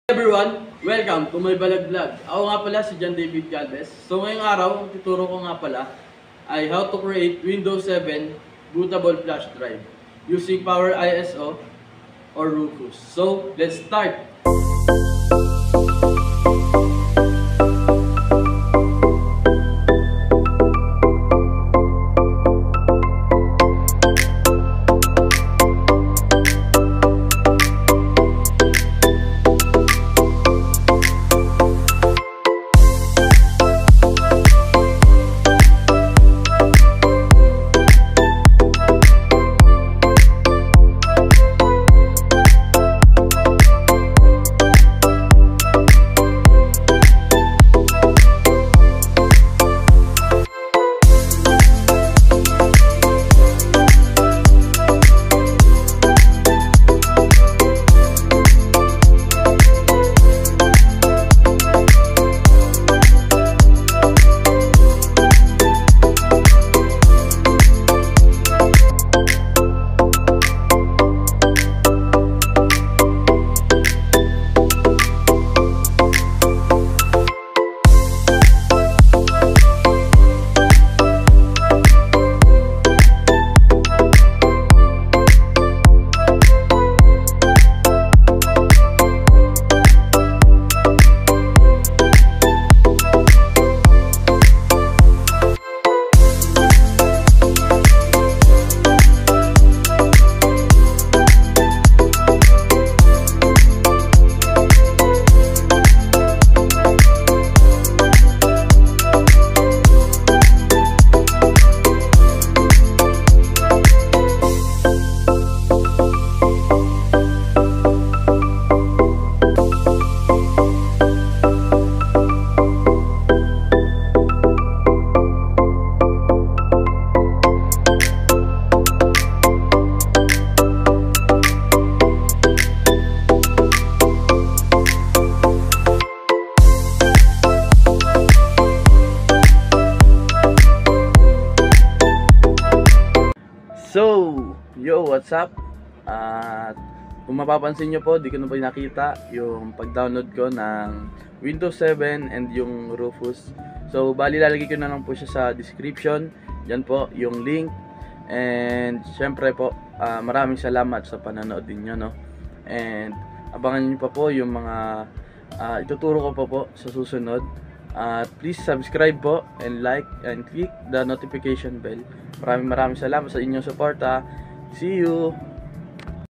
Everyone, welcome to my Balag Vlog. Ako nga pala si John David Galvez. So ngayong araw, ang tuturo ko nga pala ay how to create Windows 7 bootable flash drive using Power ISO or Rufus. So let's start! So, what's up? At kung mapapansin nyo po, di ko na ba nakita yung pag-download ko ng Windows 7 and yung Rufus. So, bali lalagay ko na lang po siya sa description. Yan po, yung link. And, syempre po, maraming salamat sa panonood ninyo, no? And, abangan nyo pa po yung mga ituturo ko po sa susunod. Please subscribe po and like and click the notification bell. Maraming salamat sa inyong suporta. See you!